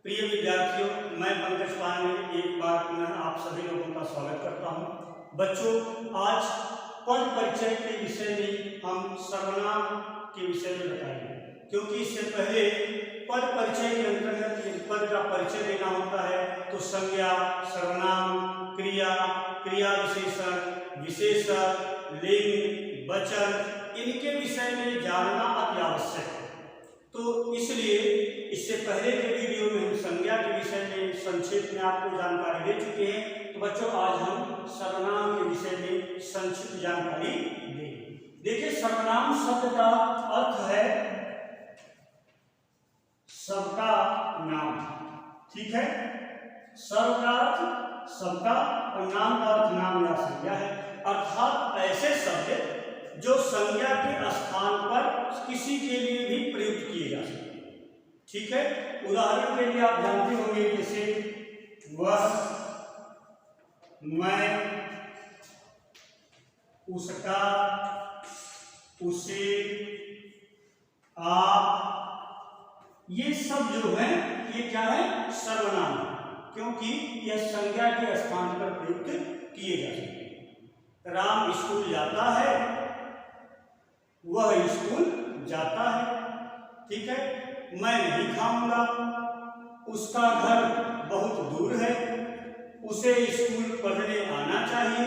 प्रिय विद्यार्थियों, मैं पंकज पांडे एक बार पुनः आप सभी लोगों का स्वागत करता हूं। बच्चों, आज पद परिचय के विषय में हम सर्वनाम के विषय में बताएंगे, क्योंकि इससे पहले पद परिचय के अंतर्गत पद का परिचय देना होता है तो संज्ञा, सर्वनाम, क्रिया, क्रिया विशेषण, विशेषण, लिंग, वचन, इनके विषय में जानना अति आवश्यक है। तो इसलिए इससे पहले के वीडियो में हम संज्ञा के विषय में संक्षेप में आपको जानकारी दे चुके हैं। तो बच्चों, आज हम सर्वनाम के विषय में संक्षिप्त जानकारी देंगे। देखिए, सर्वनाम शब्द का अर्थ है सबका नाम। ठीक है, सर्व का अर्थ सबका और नाम का अर्थ नाम या संज्ञा है, अर्थात ऐसे शब्द जो संज्ञा के स्थान पर किसी के लिए भी प्रयुक्त किए जा सकते हैं। ठीक है, उदाहरण के लिए आप जानते होंगे, जैसे वह, मैं, उसका, उसे, आप, ये सब जो है ये क्या है? सर्वनाम, क्योंकि यह संज्ञा के स्थान पर प्रयुक्त किए जा सकते हैं। राम स्कूल जाता है, वह स्कूल जाता है। ठीक है, मैं नहीं खाऊंगा, उसका घर बहुत दूर है, उसे स्कूल पढ़ने आना चाहिए,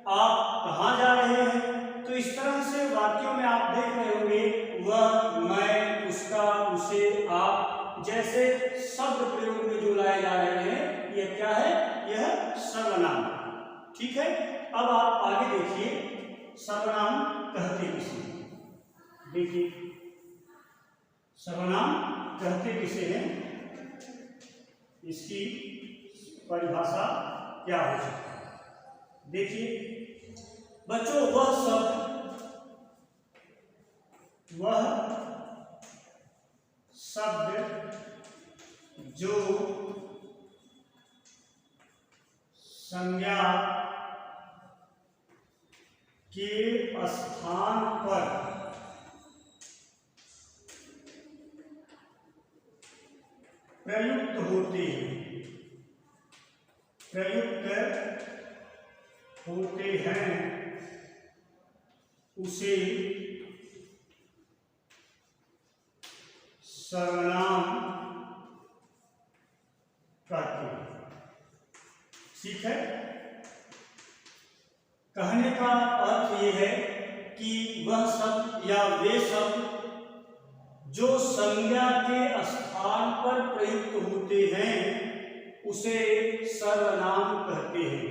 आप कहाँ जा रहे हैं? तो इस तरह से वाक्यों में आप देख रहे होंगे, वह, मैं, उसका, उसे, आप जैसे शब्द प्रयोग में जो लाए जा रहे हैं, यह क्या है? यह सर्वनाम। ठीक है, अब आप आगे देखिए, सर्वनाम कहते किसे? देखिए, सर्वनाम कहते किसे हैं, इसकी परिभाषा क्या हो सकती है? देखिए बच्चों, वह शब्द जो संज्ञा के स्थान पर प्रयुक्त होते हैं उसे सर्वनाम कहते हैं। ठीक है, कहने का अर्थ ये है कि वह शब्द या वे शब्द जो संज्ञा के स्थान पर प्रयुक्त होते हैं उसे सर्वनाम कहते हैं।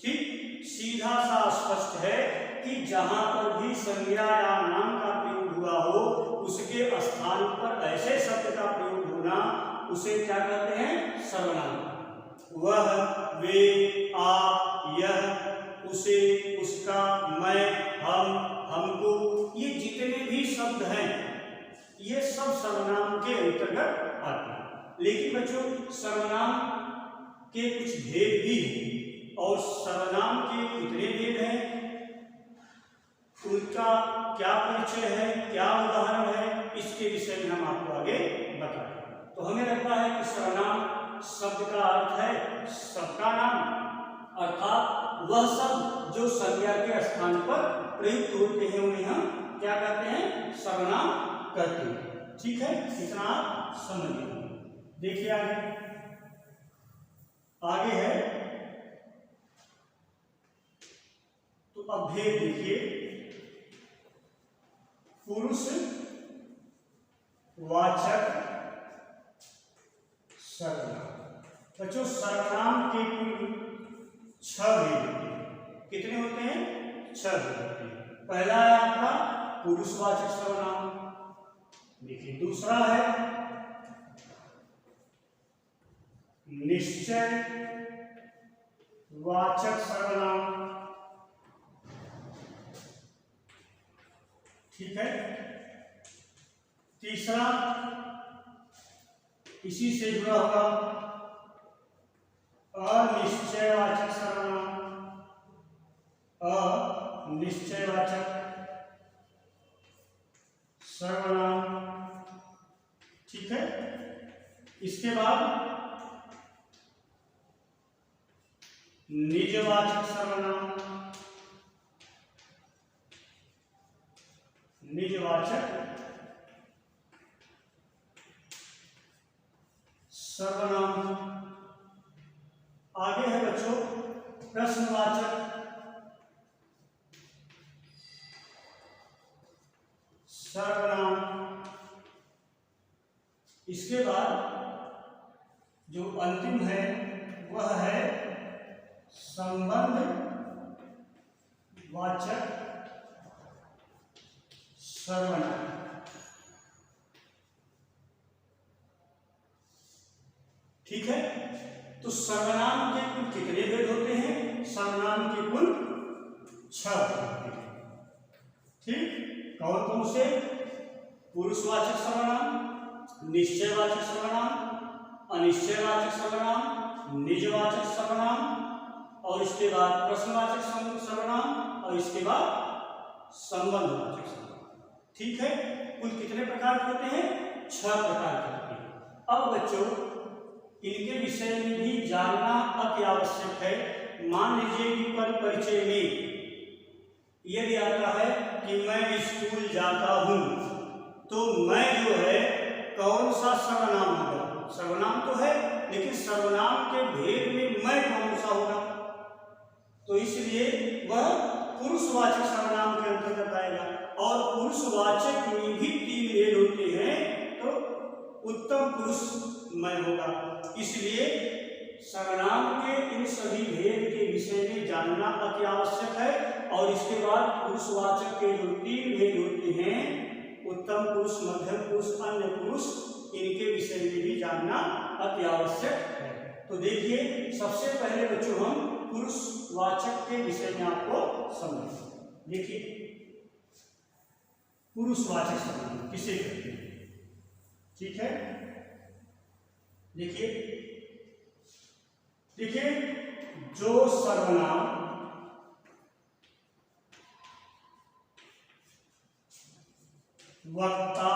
ठीक, सीधा सा स्पष्ट है कि जहां पर भी संज्ञा या नाम का प्रयोग हुआ हो, उसके स्थान पर ऐसे शब्द का प्रयोग होना, उसे क्या कहते हैं? सर्वनाम। वह, वे, आप, यह, उसे, उसका, मैं, हम, हमको, ये जितने भी शब्द हैं ये सब सर्वनाम के अंतर्गत आते हैं। लेकिन बच्चों, सर्वनाम के कुछ भेद भी हैं, और सर्वनाम के कितने भेद हैं, उनका क्या परिचय है, क्या उदाहरण है, इसके विषय में हम आपको आगे बताएंगे। तो हमें लगता है कि सर्वनाम शब्द का अर्थ है सबका नाम, अर्थात वह शब्द जो संज्ञा के स्थान पर प्रयुक्त होते हैं उन्हें हम क्या कहते हैं? सर्वनाम कहते हैं। ठीक है, इतना आप समझिए। देखिए आगे है, तो अब भेद देखिए, पुरुष वाचक सर्वनाम। बच्चों, सर्वनाम के कुल 6 भेद होते हैं। कितने होते हैं? 6 भेद होते हैं। पहला है आपका पुरुषवाचक सर्वनाम। देखिए, दूसरा है निश्चय वाचक सर्वनाम। ठीक है, तीसरा इसी से जुड़ा हुआ अनिश्चयवाचक सर्वनाम, अनिश्चयवाचक सर्वनाम। ठीक है, इसके बाद निजवाचक सर्वनाम, निजवाचक सर्वनाम। आगे है बच्चों प्रश्नवाचक सर्वनाम। इसके बाद जो अंतिम है वह है संबंधवाचक सर्वनाम। ठीक है, तो सर्वनाम के कुल कितने भेद होते हैं? सर्वनाम के कुल 6 होते हैं। ठीक, कौन कौन से? पुरुषवाचक सर्वनाम, निश्चयवाचक सर्वनाम, अनिश्चयवाचक सर्वनाम, निजवाचक सर्वनाम, और इसके बाद प्रश्नवाचक सर्वनाम, और इसके बाद संबंधवाचक सर्वनाम। ठीक है, कुल कितने प्रकार के होते हैं? 6 प्रकार के होते हैं। अब बच्चों इनके विषय में भी जानना अति आवश्यक है। मान लीजिए कि पद परिचय में यदि आता है कि मैं स्कूल जाता हूं, तो मैं जो है कौन सा सर्वनाम होगा? सर्वनाम तो है, लेकिन सर्वनाम के भेद में मैं कौन सा होगा? तो इसलिए वह पुरुषवाचक सर्वनाम के अंतर्गत आएगा। और पुरुषवाचक में भी 3 भेद होते हैं, तो उत्तम पुरुष मैं होगा। इसलिए सर्वनाम के इन सभी भेद के विषय में जानना अति आवश्यक है। और इसके बाद पुरुषवाचक के जो 3 भेद होते हैं, उत्तम पुरुष, मध्यम पुरुष, अन्य पुरुष, इनके विषय में भी जानना अति आवश्यक है। तो देखिए सबसे पहले बच्चों हम पुरुषवाचक के विषय में आपको समझेंगे। देखिए पुरुषवाचक सर्वनाम किसे कहते हैं? ठीक है, देखिए जो सर्वनाम वक्ता,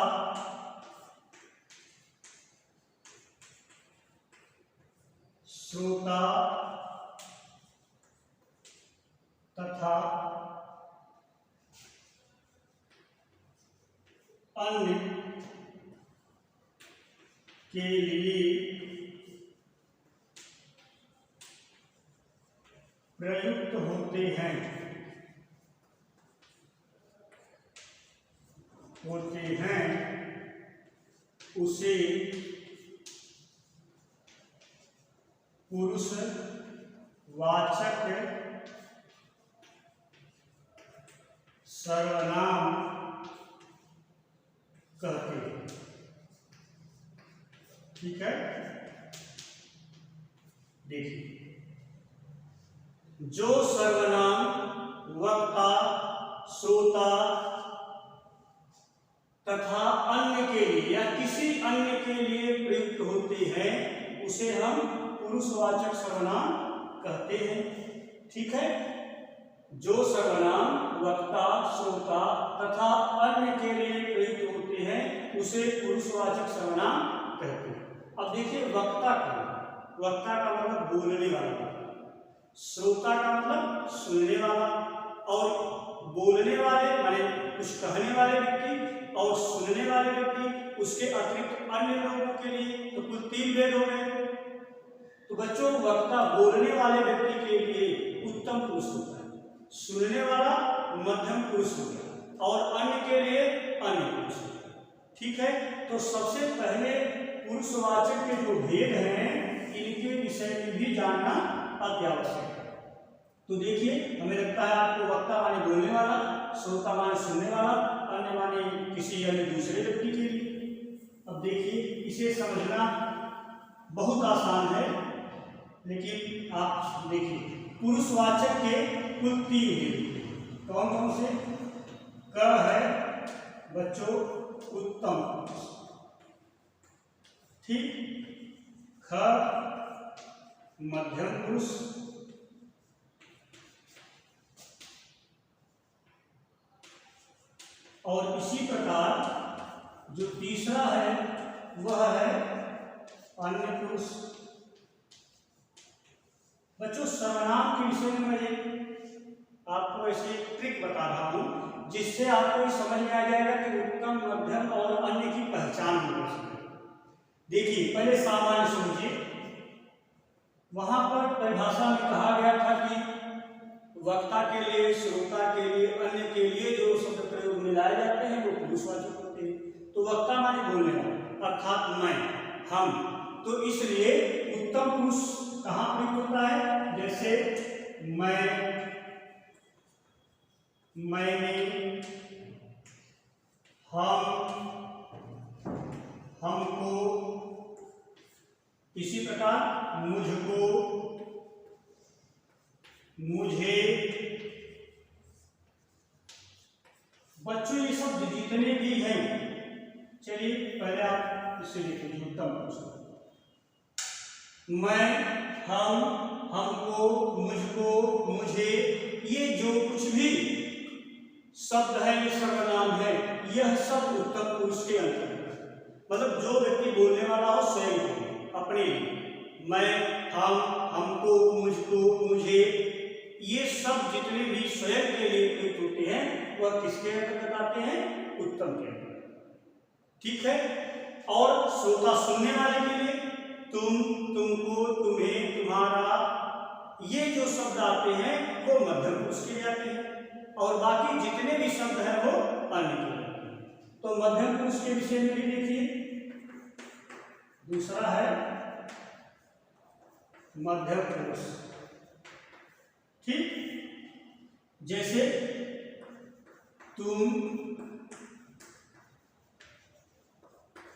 श्रोता तथा अन्य के लिए प्रयुक्त होते हैं उसे पुरुषवाचक सर्वनाम कहते हैं। ठीक है, देखिए जो सर्वनाम वक्ता, श्रोता तथा अन्य के लिए या किसी अन्य के लिए प्रयुक्त होते हैं उसे हम पुरुषवाचक सर्वनाम कहते हैं। ठीक है, जो सर्वनाम वक्ता, श्रोता तथा अन्य के लिए प्रयुक्त होते हैं उसे पुरुषवाचक सर्वनाम कहते हैं। अब देखिए वक्ता का मतलब बोलने वाला, श्रोता का मतलब सुनने वाला, और बोलने वाले माने कुछ कहने वाले व्यक्ति, और सुनने वाले व्यक्ति, उसके अतिरिक्त अन्य लोगों के लिए, तो कुल 3 भेद हो गए। तो बच्चों वक्ता बोलने वाले व्यक्ति के लिए उत्तम पुरुष होता है, सुनने वाला मध्यम पुरुष हो गया, और अन्य के लिए अन्य पुरुष होता है। ठीक है, तो सबसे पहले पुरुषवाचक के जो भेद हैं इनके विषय में भी जानना अति आवश्यक है। तो देखिए हमें लगता है आपको वक्ता माने बोलने वाला, श्रोता माने सुनने वाला, अन्य माने किसी अन्य दूसरे व्यक्ति के लिए। अब देखिए इसे समझना बहुत आसान है, लेकिन आप देखिए पुरुषवाचक के कुल 3 भेद कौन कौन से? क है बच्चों उत्तम, ठीक, ख मध्यम पुरुष, और इसी प्रकार जो तीसरा है वह है अन्य पुरुष। बच्चों सर्वनाम के विषय में मैं आपको ऐसे ट्रिक बता रहा हूं जिससे आपको ये समझ में आ जाएगा कि उत्तम, मध्यम और अन्य की पहचान हो सके। देखिए पहले सामान्य समझिए, वहां पर परिभाषा में कहा गया था कि वक्ता के लिए, श्रोता के लिए, अन्य के लिए जो शब्द प्रयोग में लाए जाते हैं वो पुरुषवाचक होते हैं। तो वक्ता माने बोलने वाला, अर्थात मैं, हम। तो इसलिए उत्तम पुरुष कहाँ प्रयुक्त होता है? जैसे मैं, मैंने, हम, हमको, इसी प्रकार मुझको, मुझे। बच्चों ये शब्द जितने भी हैं, चलिए पहले आप इसे लिखिए उत्तम पुरुष। मैं, हम, हमको, मुझको, मुझे, ये जो कुछ भी शब्द है ये सर्वनाम है, यह सब उत्तम पुरुष के अंतर्गत। मतलब जो व्यक्ति बोलने वाला हो स्वयं को, अपने लिए, मैं, हम, हमको, मुझको, मुझे, ये सब जितने भी स्वयं के लिए प्रयुक्त होते हैं वह किसके अंतर्गत आते हैं? उत्तम के अंतर्गत। ठीक है। और श्रोता सुनने वाले के लिए तुम, तुमको, तुम्हें, तुम्हारा, ये जो शब्द आते हैं वो मध्यम पुरुष के लिए आते हैं और बाकी जितने भी शब्द हैं वो अन्य के लिए आते हैं। तो मध्यम पुरुष के विषय में भी देखिए, दूसरा है मध्यम पुरुष। ठीक, जैसे तुम,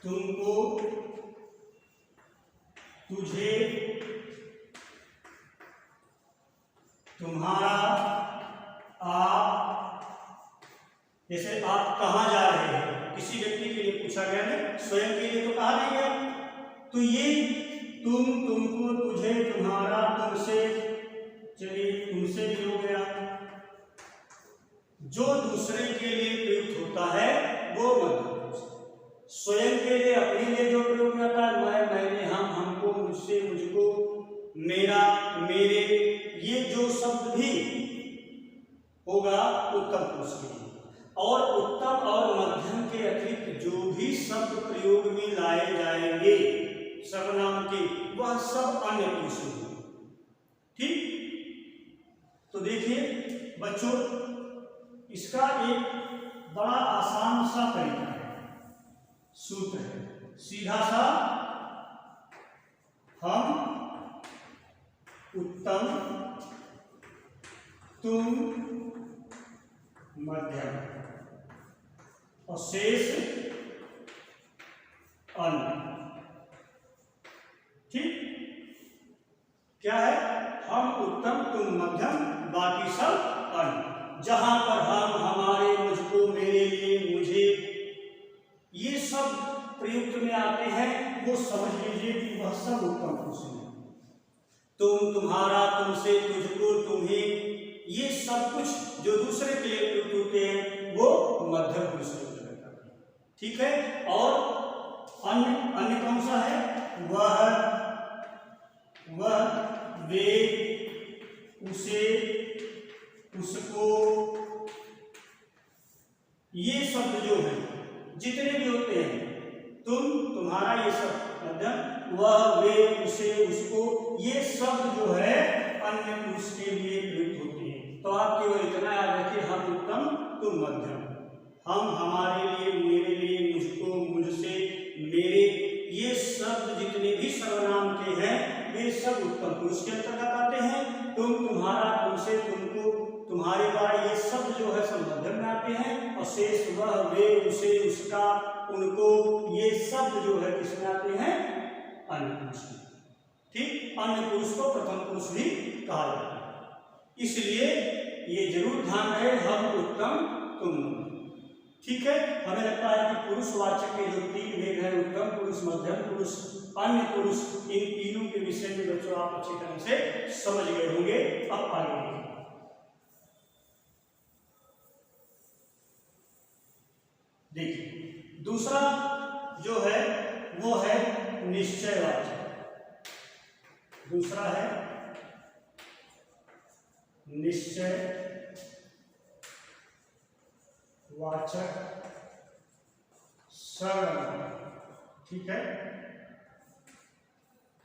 तुमको, तुझे, तुम्हारा, आप। जैसे आप कहाँ जा रहे हैं, किसी व्यक्ति के लिए पूछा गया है, स्वयं के लिए तो कहा नहीं गया। तो ये तुम, तुमको, तुझे, तुम्हारा, तुमसे, चलिए तुमसे भी हो गया। जो दूसरे के लिए प्रयुक्त होता है वो मध्यम पुरुष। स्वयं के लिए, अपने लिए जो प्रयोग होता है, मैं, मैंने, हम, हमको, मुझसे, मुझको, मेरा, मेरे, ये जो शब्द भी होगा उत्तम पुरुष के लिए। और उत्तम और मध्यम के अतिरिक्त जो भी शब्द प्रयोग में लाए जाएंगे सर्वनाम के, वह सब अन्य पुरुष होंगे। ठीक। तो देखिए बच्चों, इसका एक बड़ा आसान सा तरीका है, सूत्र है, सीधा सा। हम उत्तम, तुम मध्यम और शेष अन्य। ठीक। क्या है? हम उत्तम, तुम मध्यम, बाकी सब अन्य। जहां पर हम, हमारे, मुझको, मेरे लिए, मुझे, ये सब प्रयुक्त में आते हैं, वो समझ लीजिए कि वह सब उत्तम पुरुष हैं। तुम, तुम्हारा, तुमसे, तुझको, तुम्हें, ये सब कुछ जो दूसरे के लिए प्रयुक्त होते हैं वो मध्यम पुरुष के अंतर्गत आते हैं। ठीक है। और अन्य, अन्य कौन सा है? वह, वे, उसे, उसको, ये शब्द जो है जितने भी होते हैं, तुम, तुम्हारा, ये सब मध्यम, वह, वे, उसे, उसको, ये शब्द जो है अन्य पुरुष के लिए प्रयुक्त होते हैं। तो आप केवल इतना याद रखिए, हम उत्तम, तुम मध्यम। हम, हमारे लिए, मेरे लिए, मुझको, मुझसे, मेरे, ये शब्द जितने भी सर्वनाम के हैं वे सब उत्तम पुरुष के अंतर्गत आते हैं। तुम, तुम्हारा, तुमसे, तुमको, तुम्हारे द्वारा, ये शब्द जो है सब मध्यम में आते हैं। और शेष वह, वे, उसे, उसका, उनको, ये शब्द जो है किसमें आते हैं? अन्य पुरुष में। ठीक। अन्य पुरुष को प्रथम पुरुष भी कहा जाता है। इसलिए ये जरूर ध्यान रहे, हम उत्तम, तुम मध्यम। ठीक है। हमें लगता है कि पुरुषवाचक के जो तीन भेद हैं, उत्तम पुरुष, मध्यम पुरुष, अन्य पुरुष, इन तीनों के विषय में बच्चों आप अच्छी तरह से समझ गए होंगे। अब आगे देखिए, दूसरा जो है वो है निश्चयवाचक, दूसरा है निश्चयवाचक सर्वनाम। ठीक है,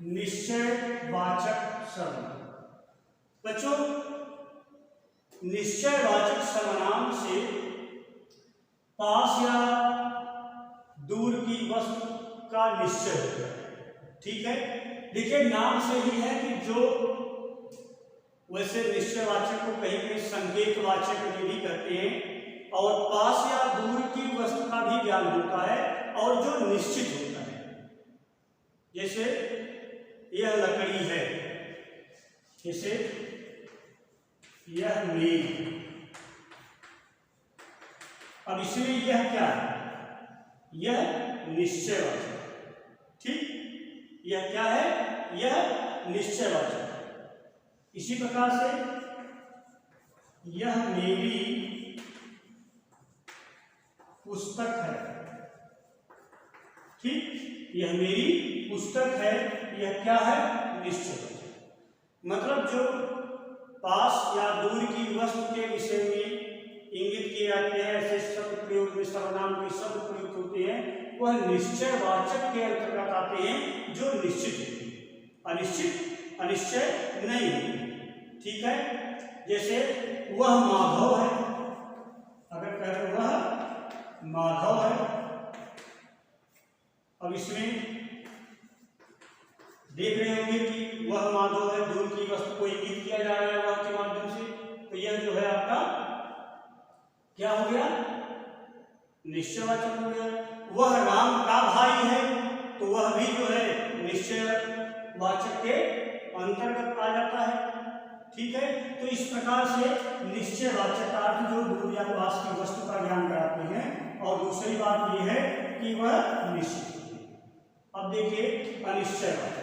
निश्चयवाचक सर्वनाम। बच्चों, निश्चयवाचक सर्वनाम से पास या दूर की वस्तु का निश्चय होता है। ठीक है, देखिए नाम से ही है कि जो, वैसे निश्चयवाचक को कहीं कहीं संकेतवाचक भी कहते हैं, और पास या दूर की वस्तु का भी ज्ञान होता है और जो निश्चित होता है। जैसे यह लकड़ी है, जैसे यह मेज। अब इसमें यह क्या है? यह निश्चयवाचक। ठीक, यह क्या है? यह निश्चयवाचक। इसी प्रकार से यह मेरी पुस्तक है। ठीक, यह मेरी पुस्तक है, यह क्या है? निश्चयवाचक। मतलब जो पास या दूर की वस्तु के विषय में इंगित किए जाते हैं, ऐसे शब्द प्रयोग में सर्वनाम के शब्द प्रयुक्त होते हैं, वह निश्चयवाचक के अंतर्गत आते हैं, जो निश्चित होते हैं, अनिश्चित अनिश्चय नहीं होते। ठीक है, जैसे वह माधव है, अगर कहते वह माधव है। अब इसमें देख रहे होंगे कि वह माधव है, दूर की वस्तु को इंगित किया जा रहा है वह के माध्यम से, तो यह जो है आपका क्या हो गया? निश्चयवाचक हो गया। वह राम का भाई है, तो वह भी जो है निश्चयवाचक के अंतर्गत आ जाता है। ठीक है, तो इस प्रकार से निश्चयवाचक अर्थ जो दूर या पास की वस्तु का ज्ञान कराते हैं, और दूसरी बात यह है कि वह निश्चित। अब देखिए अनिश्चयवाचक।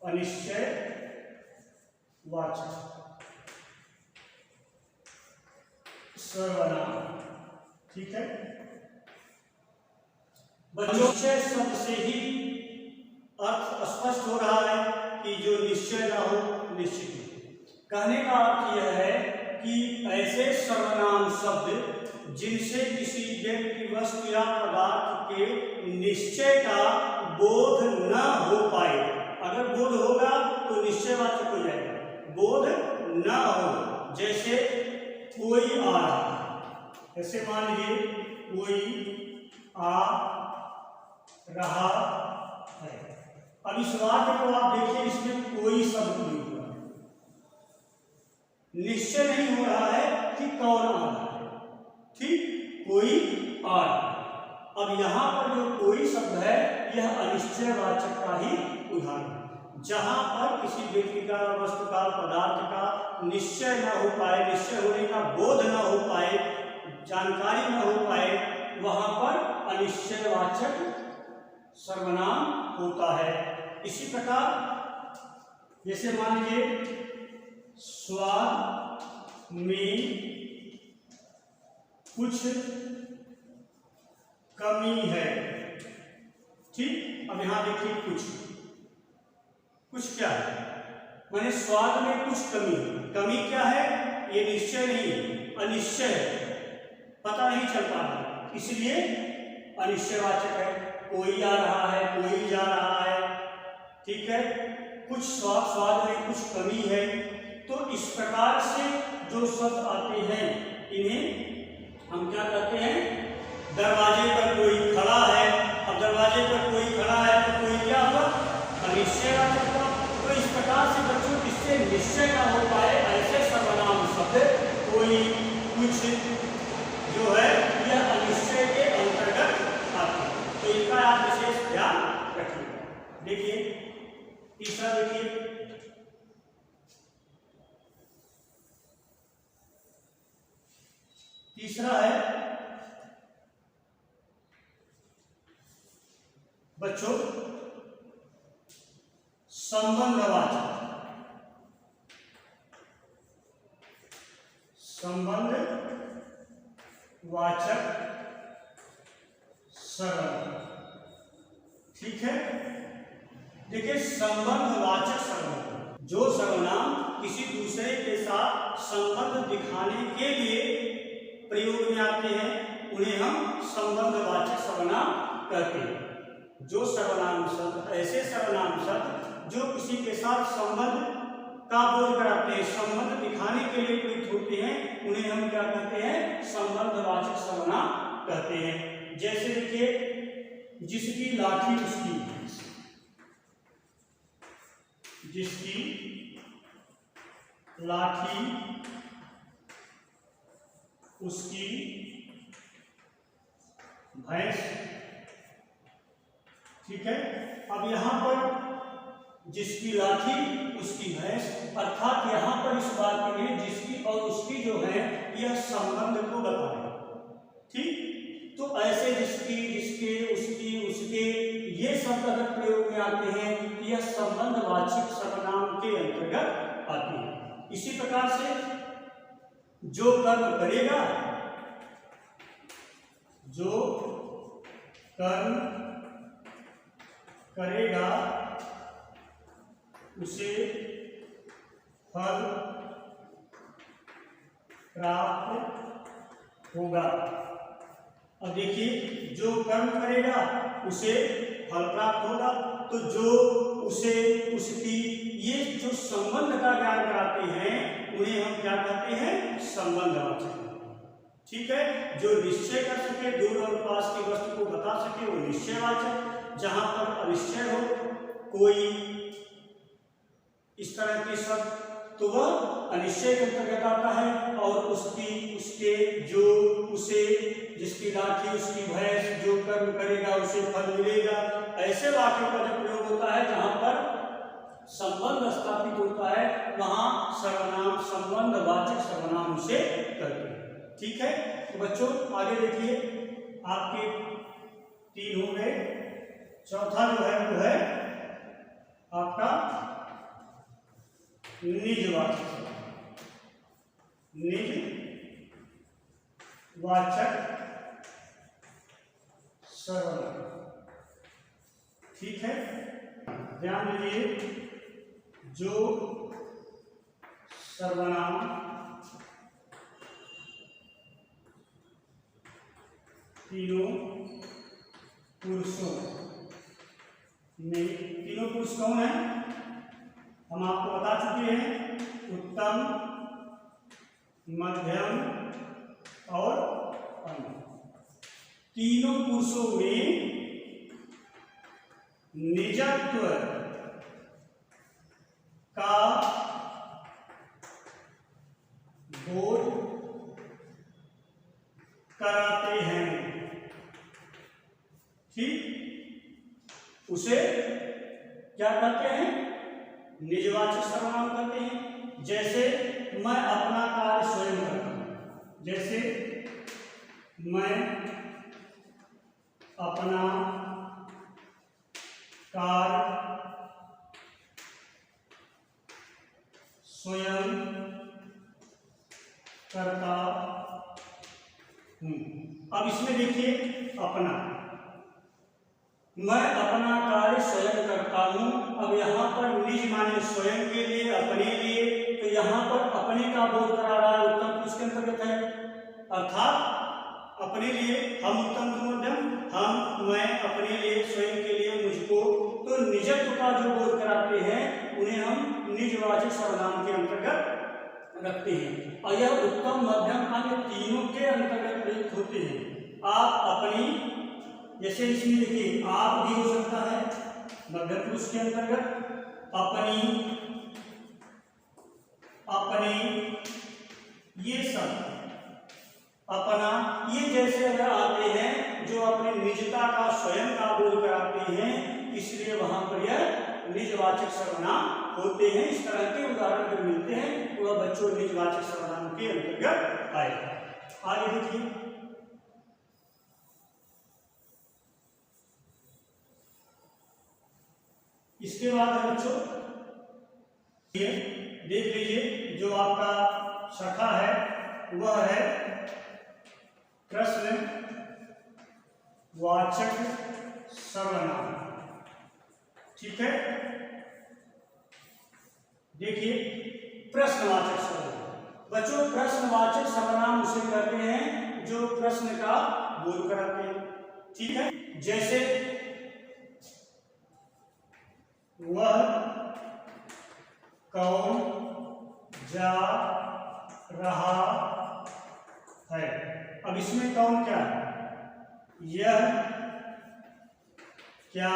अनिश्चयवाचक सर्वनाम। ठीक है बच्चों, निश्चय शब्द से ही अर्थ स्पष्ट हो रहा है कि जो निश्चय ना हो निश्चित हो। कहने का अर्थ यह है कि ऐसे सर्वनाम शब्द जिनसे किसी व्यक्ति, वस्तु या पदार्थ के निश्चय का बोध न हो पाए, अगर बोध होगा तो निश्चयवाचक हो जाएगा, बोध न हो। जैसे कोई आ रहा है, ऐसे मान लीजिए कोई आ रहा है। अब इस वाक्य को आप देखिए, इसमें कोई शब्द नहीं हुआ, निश्चय नहीं हो रहा है कि कौन आ रहा है। ठीक, कोई आ रहा है। अब यहां पर जो कोई शब्द है, यह अनिश्चयवाचक का ही उदाहरण है, जहां पर किसी व्यक्ति का, वस्तु का, पदार्थ का निश्चय न हो पाए, निश्चय होने का बोध न हो पाए, जानकारी न हो पाए, वहां पर अनिश्चयवाचक सर्वनाम होता है। इसी प्रकार जैसे मान लीजिए स्वाद में कुछ कमी है। ठीक, अब यहां देखिए कुछ क्या है, माने स्वाद में कुछ कमी। कमी क्या है? ये निश्चय नहीं, अनिश्चय है, पता नहीं चल पा रहा, इसलिए अनिश्चयवाचक है। कोई आ रहा है, कोई जा रहा है। ठीक है, कुछ स्वाद में कुछ कमी है। तो इस प्रकार से जो शब्द आते हैं, इन्हें हम क्या कहते हैं? दरवाजे पर कोई खड़ा है। अब दरवाजे पर कोई खड़ा है तो कोई क्या हुआ? अनिश्चयवाचक हुआ। तो इस प्रकार से बच्चों, जिससे निश्चय ना हो पाए, ऐसे सर्वनाम शब्द कोई, कुछ जो है, यह अनिश्चय के अंतर्गत आते हैं। तो इनका आप विशेष ध्यान रखिएगा। देखिए तीसरा, देखिए तीसरा है बच्चों संबंधवाचक। संबंधवाचक सर्वनाम। ठीक है, देखिए संबंधवाचक सर्वनाम, जो सर्वनाम किसी दूसरे के साथ संबंध दिखाने के लिए प्रयोग में आते हैं उन्हें हम संबंधवाचक सर्वनाम कहते हैं। जो सर्वनाम शब्द, ऐसे सर्वनाम शब्द जो किसी के साथ संबंध का बोध कराते हैं, संबंध दिखाने के लिए प्रयुक्त होते हैं, उन्हें हम क्या कहते हैं? संबंधवाचक सर्वनाम कहते हैं। जैसे देखिए, जिसकी लाठी उसकी, जिसकी लाठी उसकी भैंस। ठीक है, अब यहां पर जिसकी लाठी उसकी भैंस, अर्थात यहां पर इस बात के लिए जिसकी और उसकी जो है यह संबंध को बताएगा। ठीक, तो ऐसे जिसकी, जिसके, उसकी, उसके, ये शब्द अगर प्रयोग में आते हैं तो यह संबंधवाचक सर्वनाम के अंतर्गत आते हैं। इसी प्रकार से जो कर्म करेगा, जो कर्म करेगा उसे फल प्राप्त होगा। अब देखिए, जो कर्म करेगा उसे फल प्राप्त होगा, तो जो, उसे, उसकी, ये जो संबंध का ज्ञान कराते हैं उन्हें हम क्या कहते हैं? संबंधवाचक। ठीक है, जो निश्चय कर सके, दूर और पास की वस्तु को बता सके वो निश्चयवाचक। जहां पर अनिश्चय हो, कोई इस तरह के शब्द, तो वह अनिश्चय के अंतर्गत आता है। और उसकी, उसके, जो, उसे, जिसकी लाठी उसकी भैंस, जो कर्म करेगा उसे फल मिलेगा, ऐसे वाक्यों का जो प्रयोग होता है जहां पर संबंध स्थापित होता है वहां सर्वनाम, संबंधवाचक सर्वनाम उसे करते हैं। ठीक है, तो बच्चों आगे देखिए, आपके 3 हो गए। चौथा जो है वो है आपका निजवाचक, निजवाचक सर्वनाम। ठीक है, ध्यान दीजिए, जो सर्वनाम तीनों पुरुषों में, तीनों पुरुष कौन है? हम आपको बता चुके हैं, उत्तम, मध्यम और अन्य। तीनों पुरुषों में निजत्व का बोध कराते हैं। ठीक, उसे क्या कहते हैं? निजवाचक सर्वनाम कहते हैं। जैसे मैं अपना कार्य स्वयं करता हूं, जैसे मैं अपना कार्य स्वयं करता हूं। अब इसमें देखिए, अपना, मैं अपना कार्य स्वयं करता हूं। अब यहाँ पर निज माने स्वयं के लिए, अपने लिए, तो यहाँ पर अपने का बोध करा रहा है, उत्तम पुरुष के अंतर्गत है। अर्थात अपने लिए हम, उत्तम मध्यम, हम, मैं, अपने लिए, स्वयं के लिए, मुझको, तो निजत्व का जो बोध कराते हैं उन्हें हम निजवाचक सर्वनाम के अंतर्गत रखते हैं। और यह उत्तम, मध्यम, अन्य तीनों के अंतर्गत प्रयुक्त होते हैं। आप अपनी, जैसे इसमें देखिए, आप भी हो सकता है मध्यम पुरुष के अंतर्गत, अपनी, अपने, ये सब, अपना, ये जैसे अगर आते हैं जो अपने निजता का, स्वयं का बोध कराते हैं, इसलिए वहां पर यह निजवाचक सर्वनाम होते हैं। इस तरह के उदाहरण अगर मिलते हैं तो वह बच्चों निजवाचक सर्वनाम के अंतर्गत आएगा। आगे देखिए, इसके बाद है बच्चों, ये देख लीजिए, जो आपका शाखा है वह है प्रश्न वाचक सर्वनाम। ठीक है, देखिए प्रश्नवाचक सर्वनाम। बच्चों प्रश्नवाचक सर्वनाम उसे कहते हैं जो प्रश्न का बोध कराते हैं। ठीक है, जैसे वह कौन जा रहा है। अब इसमें कौन क्या है, यह क्या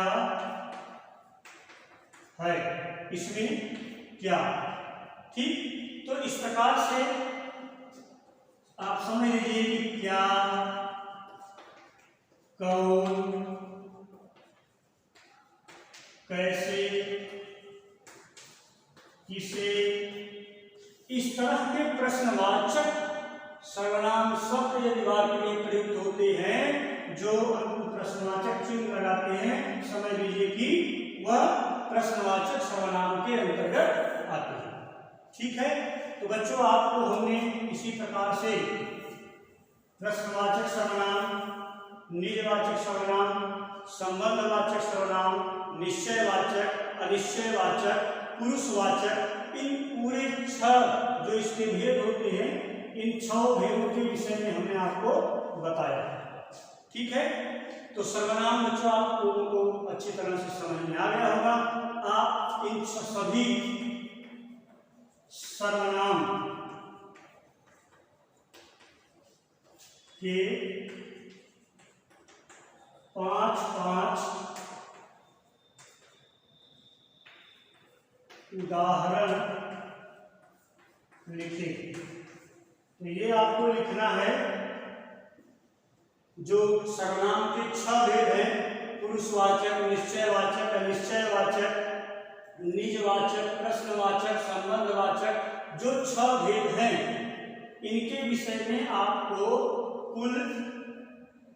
है, इसमें क्या। ठीक, तो इस प्रकार से आप समझ लीजिए कि क्या, कौन, कैसे, किसे, इस तरह के प्रश्नवाचक सर्वनाम शब्द यदि वाक्य में प्रयुक्त होते हैं जो प्रश्नवाचक चिन्ह लगाते हैं, समझ लीजिए कि वह प्रश्नवाचक सर्वनाम के अंतर्गत आते हैं। ठीक है, तो बच्चों आपको हमने इसी प्रकार से प्रश्नवाचक सर्वनाम, निजवाचक सर्वनाम, संबंधवाचक सर्वनाम, निश्चयवाचक, अनिश्चयवाचक, पुरुषवाचक, इन पूरे 6 जो इसके भेद होते हैं, इन 6 भेदों के विषय में हमने आपको बताया। ठीक है, तो सर्वनाम बच्चों आप लोगों को अच्छी तरह से समझ में आ गया होगा। आप इन सभी सर्वनाम के 5 उदाहरण लिखें। तो ये आपको लिखना है जो सर्वनाम के 6 भेद हैं, पुरुषवाचक, निश्चयवाचक, अनिश्चयवाचक, निजवाचक, प्रश्नवाचक, संबंधवाचक, जो 6 भेद हैं, इनके विषय में आपको कुल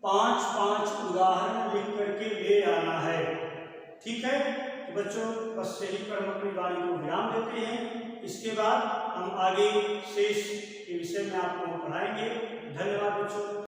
5 उदाहरण लिख करके ले आना है। ठीक है, तो बच्चों बस यही पर हम अपनी वाणी को विराम देते हैं। इसके बाद हम आगे शेष के विषय में आपको पढ़ाएंगे। धन्यवाद बच्चों।